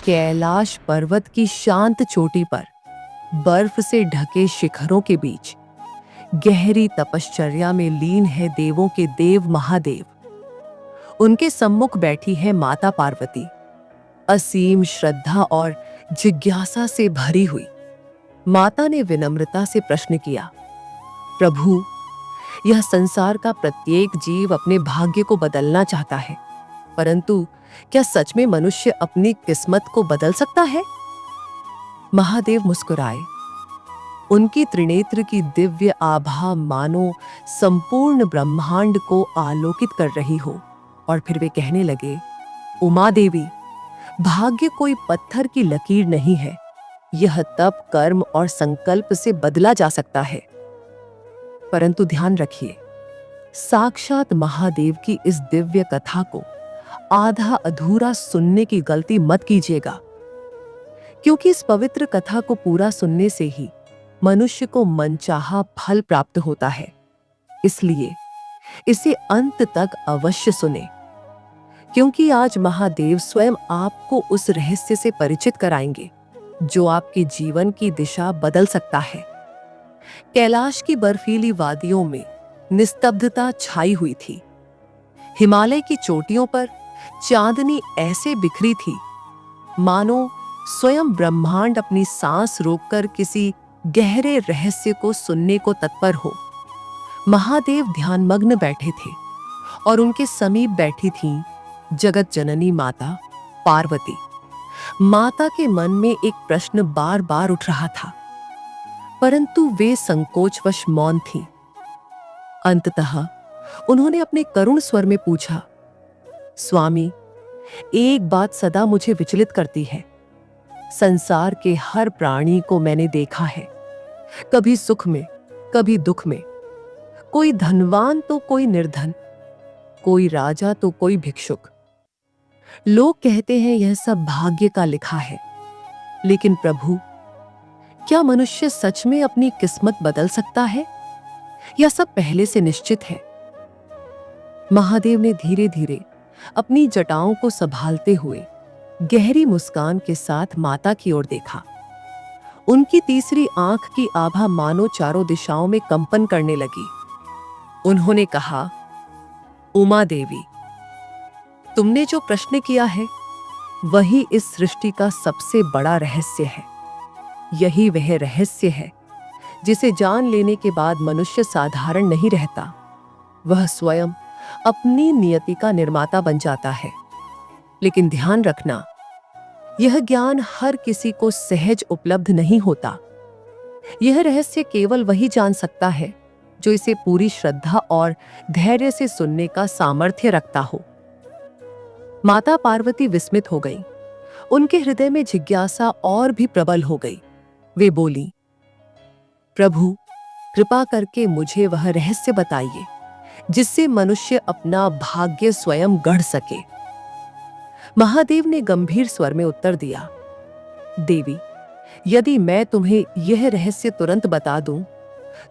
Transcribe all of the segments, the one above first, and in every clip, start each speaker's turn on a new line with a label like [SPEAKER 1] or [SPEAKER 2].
[SPEAKER 1] कैलाश पर्वत की शांत चोटी पर, बर्फ से ढके शिखरों के बीच, गहरी तपश्चर्या में लीन है देवों के देव महादेव। उनके सम्मुख बैठी है माता पार्वती, असीम श्रद्धा और जिज्ञासा से भरी हुई। माता ने विनम्रता से प्रश्न किया, प्रभु, यह संसार का प्रत्येक जीव अपने भाग्य को बदलना चाहता है, परंतु क्या सच में मनुष्य अपनी किस्मत को बदल सकता है? महादेव मुस्कुराए। उनकी त्रिनेत्र की दिव्य आभा मानो संपूर्ण ब्रह्मांड को आलोकित कर रही हो, और फिर वे कहने लगे, उमा देवी, भाग्य कोई पत्थर की लकीर नहीं है। यह तप, कर्म और संकल्प से बदला जा सकता है। परंतु ध्यान रखिए, साक्षात महादेव की इस दिव्य कथा को आधा अधूरा सुनने की गलती मत कीजिएगा, क्योंकि इस पवित्र कथा को पूरा सुनने से ही मनुष्य को मनचाहा फल प्राप्त होता है। इसलिए इसे अंत तक अवश्य सुने, क्योंकि आज महादेव स्वयं आपको उस रहस्य से परिचित कराएंगे जो आपके जीवन की दिशा बदल सकता है। कैलाश की बर्फीली वादियों में निस्तब्धता छाई हुई थी। हिमालय की चोटियों पर चांदनी ऐसे बिखरी थी मानो स्वयं ब्रह्मांड अपनी सांस रोककर किसी गहरे रहस्य को सुनने को तत्पर हो। महादेव ध्यानमग्न बैठे थे और उनके समीप बैठी थीं जगत जननी माता पार्वती। माता के मन में एक प्रश्न बार बार उठ रहा था, परंतु वे संकोचवश मौन थीं। अंततः उन्होंने अपने करुण स्वर में पूछा, स्वामी, एक बात सदा मुझे विचलित करती है। संसार के हर प्राणी को मैंने देखा है, कभी सुख में, कभी दुख में। कोई धनवान तो कोई निर्धन, कोई राजा तो कोई भिक्षुक। लोग कहते हैं यह सब भाग्य का लिखा है, लेकिन प्रभु, क्या मनुष्य सच में अपनी किस्मत बदल सकता है, या सब पहले से निश्चित है? महादेव ने धीरे धीरे अपनी जटाओं को संभालते हुए गहरी मुस्कान के साथ माता की ओर देखा। उनकी तीसरी आंख की आभा मानो चारों दिशाओं में कंपन करने लगी। उन्होंने कहा, उमा देवी, तुमने जो प्रश्न किया है वही इस सृष्टि का सबसे बड़ा रहस्य है। यही वह रहस्य है जिसे जान लेने के बाद मनुष्य साधारण नहीं रहता, वह स्वयं अपनी नियति का निर्माता बन जाता है। लेकिन ध्यान रखना, यह ज्ञान हर किसी को सहज उपलब्ध नहीं होता। यह रहस्य केवल वही जान सकता है जो इसे पूरी श्रद्धा और धैर्य से सुनने का सामर्थ्य रखता हो। माता पार्वती विस्मित हो गई। उनके हृदय में जिज्ञासा और भी प्रबल हो गई। वे बोली, प्रभु, कृपा करके मुझे वह रहस्य बताइए जिससे मनुष्य अपना भाग्य स्वयं गढ़ सके। महादेव ने गंभीर स्वर में उत्तर दिया, देवी, यदि मैं तुम्हें यह रहस्य तुरंत बता दूं,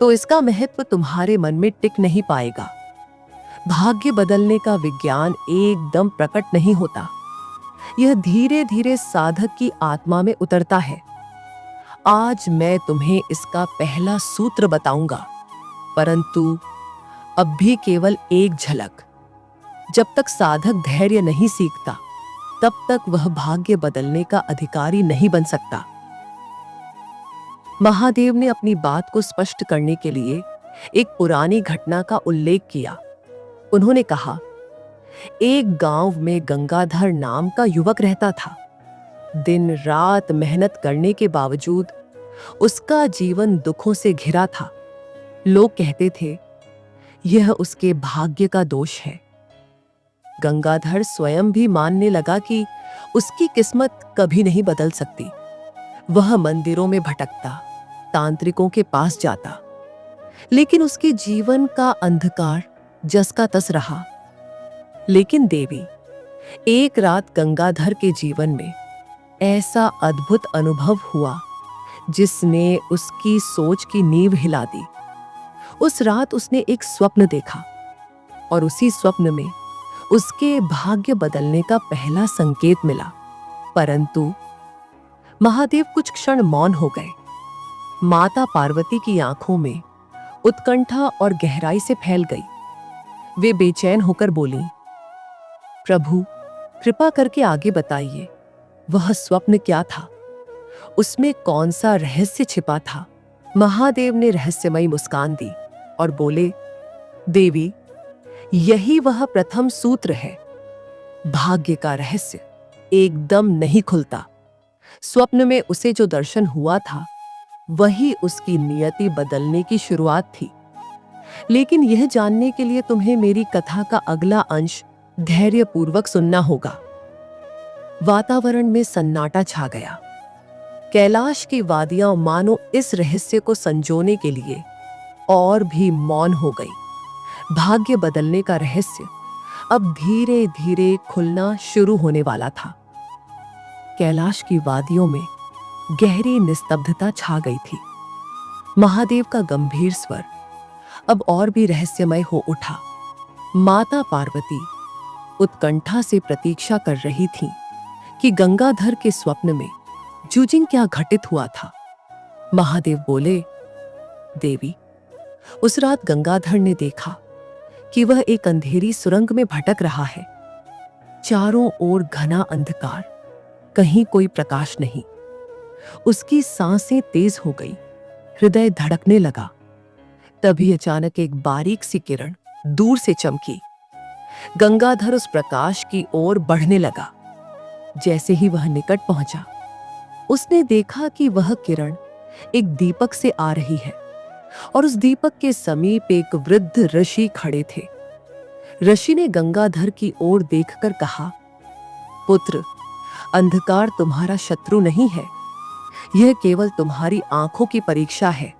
[SPEAKER 1] तो इसका महत्व तुम्हारे मन में टिक नहीं पाएगा। भाग्य बदलने का विज्ञान एकदम प्रकट नहीं होता। यह धीरे धीरे साधक की आत्मा में उतरता है। आज मैं तुम्हें इसका पहला सूत्र बताऊंगा, परंतु अब भी केवल एक झलक। जब तक साधक धैर्य नहीं सीखता, तब तक वह भाग्य बदलने का अधिकारी नहीं बन सकता। महादेव ने अपनी बात को स्पष्ट करने के लिए एक पुरानी घटना का उल्लेख किया। उन्होंने कहा, एक गांव में गंगाधर नाम का युवक रहता था। दिन रात मेहनत करने के बावजूद उसका जीवन दुखों से घिरा था। लोग कहते थे, यह उसके भाग्य का दोष है। गंगाधर स्वयं भी मानने लगा कि उसकी किस्मत कभी नहीं बदल सकती। वह मंदिरों में भटकता, तांत्रिकों के पास जाता, लेकिन उसके जीवन का अंधकार जस का तस रहा। लेकिन देवी, एक रात गंगाधर के जीवन में ऐसा अद्भुत अनुभव हुआ जिसने उसकी सोच की नींव हिला दी। उस रात उसने एक स्वप्न देखा और उसी स्वप्न में उसके भाग्य बदलने का पहला संकेत मिला। परंतु महादेव कुछ क्षण मौन हो गए। माता पार्वती की आंखों में उत्कंठा और गहराई से फैल गई। वे बेचैन होकर बोली, प्रभु कृपा करके आगे बताइए, वह स्वप्न क्या था? उसमें कौन सा रहस्य छिपा था? महादेव ने रहस्यमयी मुस्कान दी और बोले, देवी, यही वह प्रथम सूत्र है। भाग्य का रहस्य एकदम नहीं खुलता। स्वप्न में उसे जो दर्शन हुआ था वही उसकी नियति बदलने की शुरुआत थी। लेकिन यह जानने के लिए तुम्हें मेरी कथा का अगला अंश धैर्यपूर्वक सुनना होगा। वातावरण में सन्नाटा छा गया। कैलाश की वादियां मानो इस रहस्य को संजोने के लिए और भी मौन हो गई। भाग्य बदलने का रहस्य अब धीरे धीरे खुलना शुरू होने वाला था। कैलाश की वादियों में गहरी निस्तब्धता छा गई थी। महादेव का गंभीर स्वर अब और भी रहस्यमय हो उठा। माता पार्वती उत्कंठा से प्रतीक्षा कर रही थी कि गंगाधर के स्वप्न में जूजिंग क्या घटित हुआ था। महादेव बोले, देवी, उस रात गंगाधर ने देखा कि वह एक अंधेरी सुरंग में भटक रहा है। चारों ओर घना अंधकार, कहीं कोई प्रकाश नहीं। उसकी सांसें तेज हो गई, हृदय धड़कने लगा। तभी अचानक एक बारीक सी किरण दूर से चमकी। गंगाधर उस प्रकाश की ओर बढ़ने लगा। जैसे ही वह निकट पहुंचा, उसने देखा कि वह किरण एक दीपक से आ रही है और उस दीपक के समीप एक वृद्ध ऋषि खड़े थे। ऋषि ने गंगाधर की ओर देखकर कहा, पुत्र, अंधकार तुम्हारा शत्रु नहीं है, यह केवल तुम्हारी आंखों की परीक्षा है।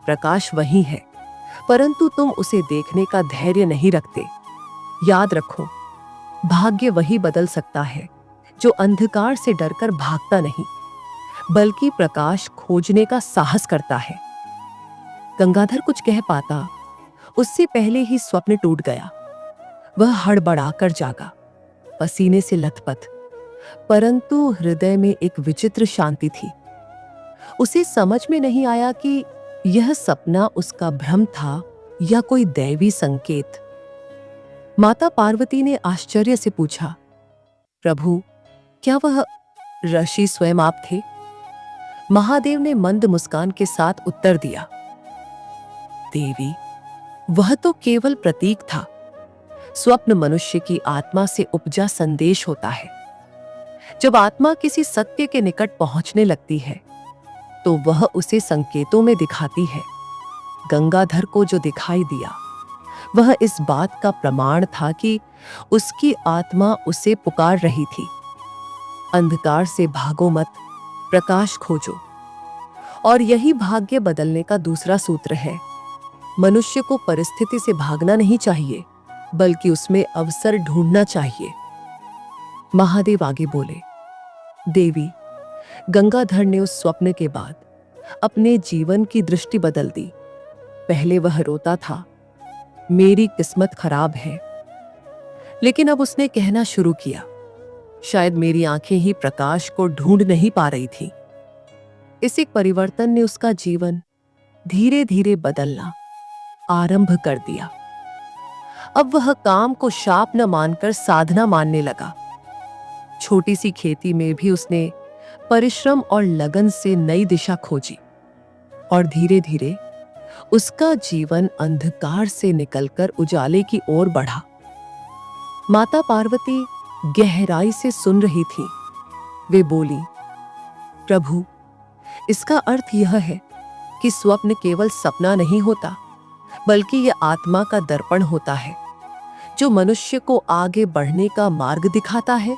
[SPEAKER 1] प्रकाश वही है, परंतु तुम उसे देखने का धैर्य नहीं रखते। याद रखो, भाग्य वही बदल सकता है जो अंधकार से डरकर भागता नहीं, बल्कि प्रकाश खोजने का साहस करता है। गंगाधर कुछ कह पाता उससे पहले ही स्वप्न टूट गया। वह हड़बड़ाकर जागा, पसीने से लथपथ, परंतु हृदय में एक विचित्र शांति थी। उसे समझ में नहीं आया कि यह सपना उसका भ्रम था या कोई दैवी संकेत। माता पार्वती ने आश्चर्य से पूछा, प्रभु, क्या वह ऋषि स्वयं आप थे? महादेव ने मंद मुस्कान के साथ उत्तर दिया, देवी, वह तो केवल प्रतीक था। स्वप्न मनुष्य की आत्मा से उपजा संदेश होता है। जब आत्मा किसी सत्य के निकट पहुंचने लगती है तो वह उसे संकेतों में दिखाती है। गंगाधर को जो दिखाई दिया वह इस बात का प्रमाण था कि उसकी आत्मा उसे पुकार रही थी। अंधकार से भागो मत, प्रकाश खोजो। और यही भाग्य बदलने का दूसरा सूत्र है। मनुष्य को परिस्थिति से भागना नहीं चाहिए, बल्कि उसमें अवसर ढूंढना चाहिए। महादेव आगे बोले, देवी, गंगाधर ने उस स्वप्न के बाद अपने जीवन की दृष्टि बदल दी। पहले वह रोता था, मेरी किस्मत खराब है, लेकिन अब उसने कहना शुरू किया, शायद मेरी आंखें ही प्रकाश को ढूंढ नहीं पा रही थी। इस एक परिवर्तन ने उसका जीवन धीरे धीरे बदलना आरंभ कर दिया। अब वह काम को शाप न मानकर साधना मानने लगा। छोटी सी खेती में भी उसने परिश्रम और लगन से नई दिशा खोजी और धीरे धीरे उसका जीवन अंधकार से निकलकर उजाले की ओर बढ़ा। माता पार्वती गहराई से सुन रही थी। वे बोली, प्रभु, इसका अर्थ यह है कि स्वप्न केवल सपना नहीं होता, बल्कि यह आत्मा का दर्पण होता है जो मनुष्य को आगे बढ़ने का मार्ग दिखाता है।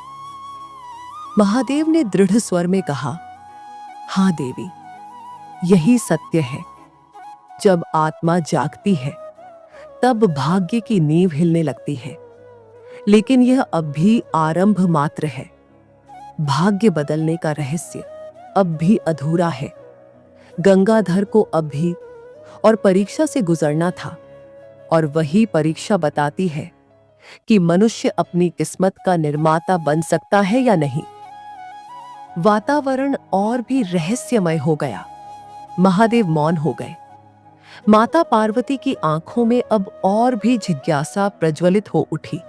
[SPEAKER 1] महादेव ने दृढ़ स्वर में कहा, हाँ देवी, यही सत्य है। जब आत्मा जागती है तब भाग्य की नींव हिलने लगती है, लेकिन यह अब भी आरंभ मात्र है। भाग्य बदलने का रहस्य अब भी अधूरा है। गंगाधर को अब भी और परीक्षा से गुजरना था, और वही परीक्षा बताती है कि मनुष्य अपनी किस्मत का निर्माता बन सकता है या नहीं। वातावरण और भी रहस्यमय हो गया। महादेव मौन हो गए। माता पार्वती की आंखों में अब और भी जिज्ञासा प्रज्वलित हो उठी।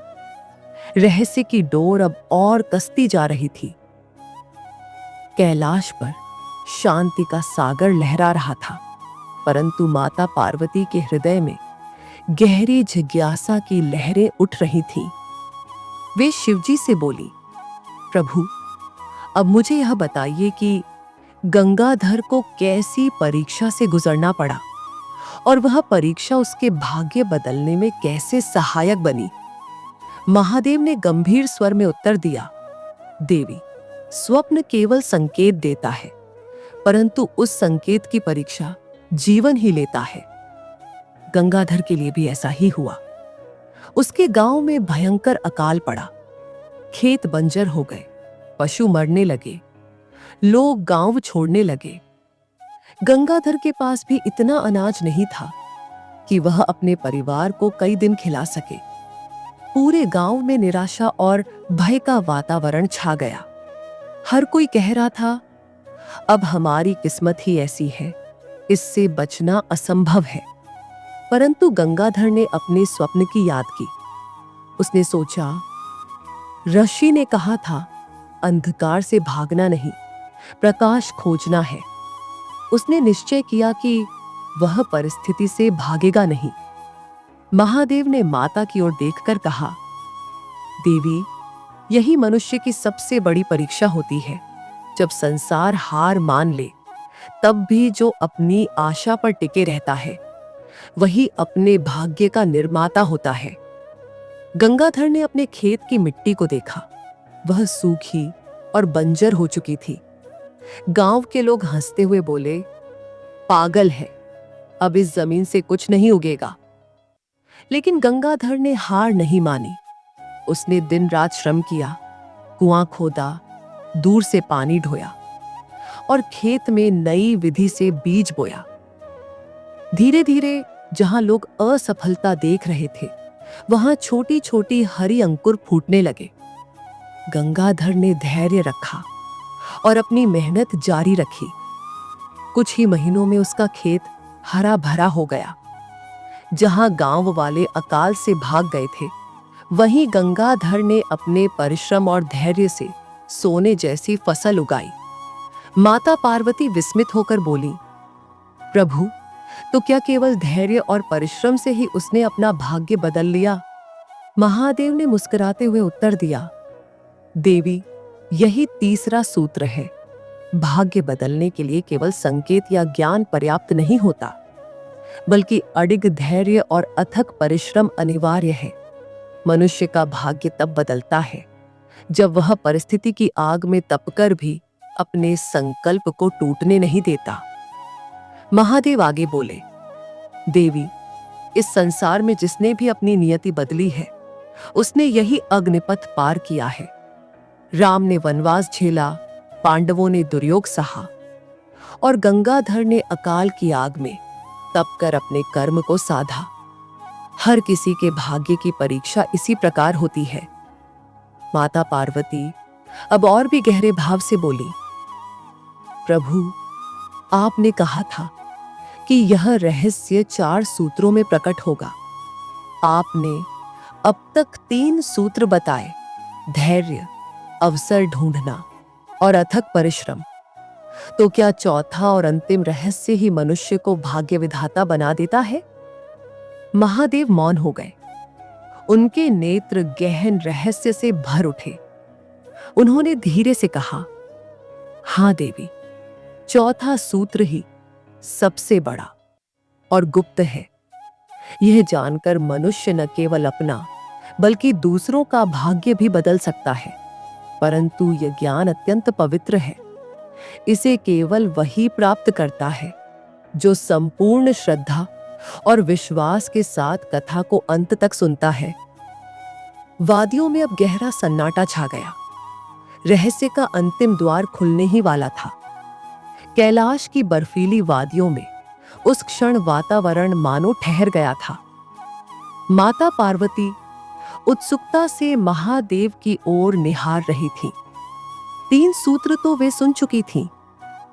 [SPEAKER 1] रहस्य की डोर अब और कसती जा रही थी। कैलाश पर शांति का सागर लहरा रहा था, परंतु माता पार्वती के हृदय में गहरी जिज्ञासा की लहरें उठ रही थीं। वे शिवजी से बोली, प्रभु, अब मुझे यह बताइए कि गंगाधर को कैसी परीक्षा से गुजरना पड़ा और वह परीक्षा उसके भाग्य बदलने में कैसे सहायक बनी। महादेव ने गंभीर स्वर में उत्तर दिया, देवी, स्वप्न केवल संकेत देता है, परंतु उस संकेत की परीक्षा जीवन ही लेता है। गंगाधर के लिए भी ऐसा ही हुआ। उसके गांव में भयंकर अकाल पड़ा। खेत बंजर हो गए, पशु मरने लगे, लोग गांव छोड़ने लगे। गंगाधर के पास भी इतना अनाज नहीं था कि वह अपने परिवार को कई दिन खिला सके। पूरे गांव में निराशा और भय का वातावरण छा गया। हर कोई कह रहा था, अब हमारी किस्मत ही ऐसी है, इससे बचना असंभव है। परंतु गंगाधर ने अपने स्वप्न की याद की। उसने सोचा, ऋषि ने कहा था, अंधकार से भागना नहीं, प्रकाश खोजना है। उसने निश्चय किया कि वह परिस्थिति से भागेगा नहीं। महादेव ने माता की ओर देखकर कहा, देवी, यही मनुष्य की सबसे बड़ी परीक्षा होती है। जब संसार हार मान ले, तब भी जो अपनी आशा पर टिके रहता है, वही अपने भाग्य का निर्माता होता है। गंगाधर ने अपने खेत की मिट्टी को देखा। वह सूखी और बंजर हो चुकी थी। गांव के लोग हंसते हुए बोले, पागल है, अब इस जमीन से कुछ नहीं उगेगा। लेकिन गंगाधर ने हार नहीं मानी। उसने दिन रात श्रम किया, कुआं खोदा, दूर से पानी ढोया और खेत में नई विधि से बीज बोया। धीरे धीरे जहां लोग असफलता देख रहे थे, वहां छोटी छोटी हरी अंकुर फूटने लगे। गंगाधर ने धैर्य रखा और अपनी मेहनत जारी रखी। कुछ ही महीनों में उसका खेत हरा भरा हो गया। जहां गांव वाले अकाल से भाग गए थे, वहीं गंगाधर ने अपने परिश्रम और धैर्य से सोने जैसी फसल उगाई। माता पार्वती विस्मित होकर बोली, प्रभु, तो क्या केवल धैर्य और परिश्रम से ही उसने अपना भाग्य बदल लिया? महादेव ने मुस्कुराते हुए उत्तर दिया, देवी, यही तीसरा सूत्र है। भाग्य बदलने के लिए केवल संकेत या ज्ञान पर्याप्त नहीं होता, बल्कि अडिग धैर्य और अथक परिश्रम अनिवार्य है। मनुष्य का भाग्य तब बदलता है जब वह परिस्थिति की आग में तपकर भी अपने संकल्प को टूटने नहीं देता। महादेव आगे बोले, देवी, इस संसार में जिसने भी अपनी नियति बदली है, उसने यही अग्निपथ पार किया है। राम ने वनवास झेला, पांडवों ने दुर्योग सहा और गंगाधर ने अकाल की आग में तपकर अपने कर्म को साधा। हर किसी के भाग्य की परीक्षा इसी प्रकार होती है। माता पार्वती अब और भी गहरे भाव से बोली, प्रभु, आपने कहा था कि यह रहस्य 4 सूत्रों में प्रकट होगा। आपने अब तक 3 सूत्र बताए, धैर्य, अवसर ढूंढना और अथक परिश्रम। तो क्या चौथा और अंतिम रहस्य ही मनुष्य को भाग्य विधाता बना देता है? महादेव मौन हो गए। उनके नेत्र गहन रहस्य से भर उठे। उन्होंने धीरे से कहा, हां देवी, चौथा सूत्र ही सबसे बड़ा और गुप्त है। यह जानकर मनुष्य न केवल अपना बल्कि दूसरों का भाग्य भी बदल सकता है। परंतु यह ज्ञान अत्यंत पवित्र है। इसे केवल वही प्राप्त करता है जो संपूर्ण श्रद्धा और विश्वास के साथ कथा को अंत तक सुनता है। वादियों में अब गहरा सन्नाटा छा गया। रहस्य का अंतिम द्वार खुलने ही वाला था। कैलाश की बर्फीली वादियों में उस क्षण वातावरण मानो ठहर गया था। माता पार्वती उत्सुकता से महादेव की ओर निहार रही थी। 3 सूत्र तो वे सुन चुकी थीं।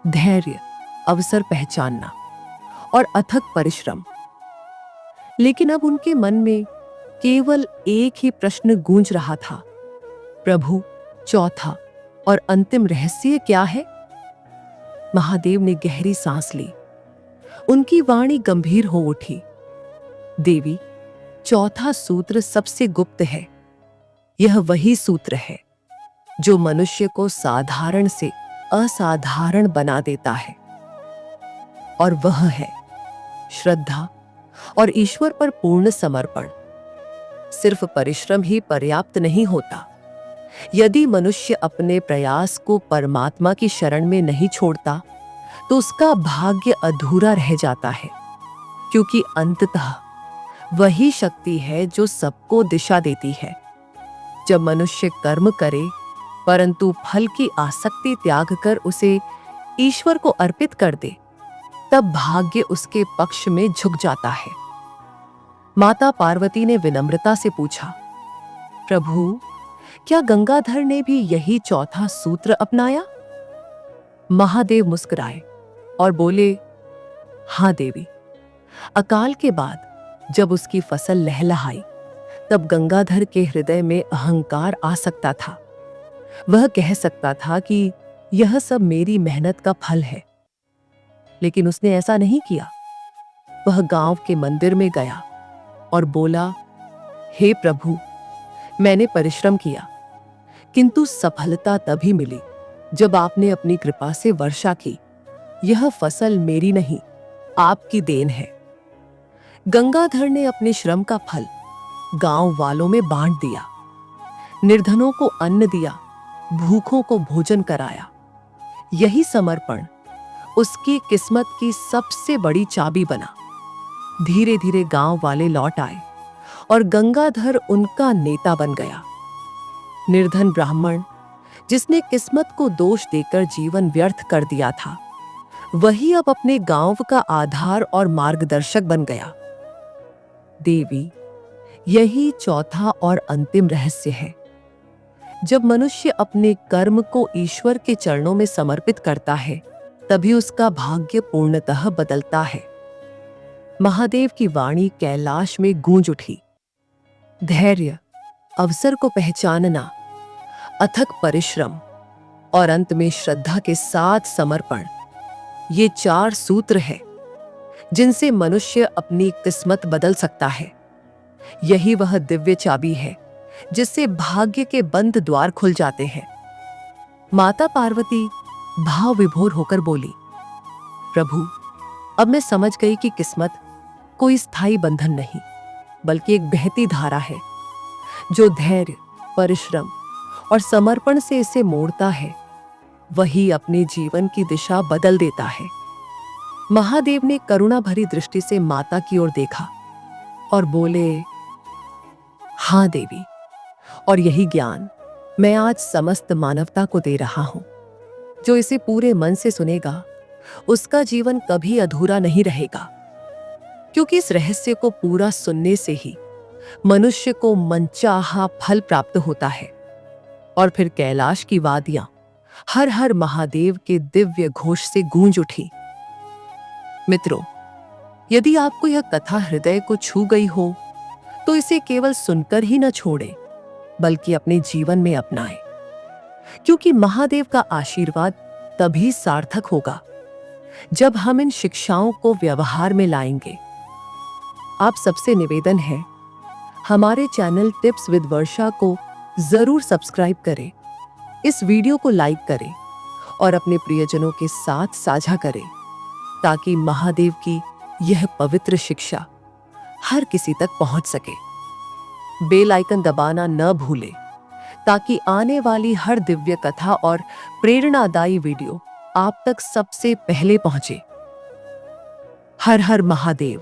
[SPEAKER 1] धैर्य, अवसर पहचानना और अथक परिश्रम। लेकिन अब उनके मन में केवल एक ही प्रश्न गूंज रहा था, प्रभु, चौथा और अंतिम रहस्य क्या है? महादेव ने गहरी सांस ली। उनकी वाणी गंभीर हो उठी। देवी, चौथा सूत्र सबसे गुप्त है। यह वही सूत्र है जो मनुष्य को साधारण से असाधारण बना देता है, और वह है श्रद्धा और ईश्वर पर पूर्ण समर्पण। सिर्फ परिश्रम ही पर्याप्त नहीं होता। यदि मनुष्य अपने प्रयास को परमात्मा की शरण में नहीं छोड़ता तो उसका भाग्य अधूरा रह जाता है, क्योंकि अंततः वही शक्ति है जो सबको दिशा देती है। जब मनुष्य कर्म करे परंतु फल की आसक्ति त्याग कर उसे ईश्वर को अर्पित कर दे, तब भाग्य उसके पक्ष में झुक जाता है। माता पार्वती ने विनम्रता से पूछा, प्रभु, क्या गंगाधर ने भी यही चौथा सूत्र अपनाया? महादेव मुस्कुराए और बोले, हां देवी। अकाल के बाद जब उसकी फसल लहलहाई, तब गंगाधर के हृदय में अहंकार आ सकता था। वह कह सकता था कि यह सब मेरी मेहनत का फल है, लेकिन उसने ऐसा नहीं किया। वह गांव के मंदिर में गया और बोला, हे प्रभु, मैंने परिश्रम किया, किंतु सफलता तभी मिली जब आपने अपनी कृपा से वर्षा की। यह फसल मेरी नहीं, आपकी देन है। गंगाधर ने अपने श्रम का फल गांव वालों में बांट दिया, निर्धनों को अन्न दिया, भूखों को भोजन कराया। यही समर्पण उसकी किस्मत की सबसे बड़ी चाबी बना। धीरे धीरे गांव वाले लौट आए और गंगाधर उनका नेता बन गया। निर्धन ब्राह्मण, जिसने किस्मत को दोष देकर जीवन व्यर्थ कर दिया था, वही अब अपने गांव का आधार और मार्गदर्शक बन गया। देवी, यही चौथा और अंतिम रहस्य है। जब मनुष्य अपने कर्म को ईश्वर के चरणों में समर्पित करता है, तभी उसका भाग्य पूर्णतः बदलता है। महादेव की वाणी कैलाश में गूंज उठी। धैर्य, अवसर को पहचानना, अथक परिश्रम और अंत में श्रद्धा के साथ समर्पण, ये 4 सूत्र हैं जिनसे मनुष्य अपनी किस्मत बदल सकता है। यही वह दिव्य चाबी है जिससे भाग्य के बंद द्वार खुल जाते हैं। माता पार्वती भाव विभोर होकर बोली, प्रभु, अब मैं समझ गई कि किस्मत कोई स्थायी बंधन नहीं, बल्कि एक बहती धारा है। जो धैर्य, परिश्रम और समर्पण से इसे मोड़ता है, वही अपने जीवन की दिशा बदल देता है। महादेव ने करुणा भरी दृष्टि से माता की ओर देखा और बोले, हां देवी, और यही ज्ञान मैं आज समस्त मानवता को दे रहा हूं। जो इसे पूरे मन से सुनेगा, उसका जीवन कभी अधूरा नहीं रहेगा, क्योंकि इस रहस्य को पूरा सुनने से ही मनुष्य को मनचाहा फल प्राप्त होता है। और फिर कैलाश की वादियां हर हर महादेव के दिव्य घोष से गूंज उठी। मित्रों, यदि आपको यह कथा हृदय को छू गई हो, तो इसे केवल सुनकर ही न छोड़ें, बल्कि अपने जीवन में अपनाएं, क्योंकि महादेव का आशीर्वाद तभी सार्थक होगा जब हम इन शिक्षाओं को व्यवहार में लाएंगे। आप सबसे निवेदन है, हमारे चैनल टिप्स विद वर्षा को जरूर सब्सक्राइब करें, इस वीडियो को लाइक करें और अपने प्रियजनों के साथ साझा करें, ताकि महादेव की यह पवित्र शिक्षा हर किसी तक पहुंच सके। बेल आइकन दबाना न भूलें, ताकि आने वाली हर दिव्य कथा और प्रेरणादायी वीडियो आप तक सबसे पहले पहुंचे। हर हर महादेव।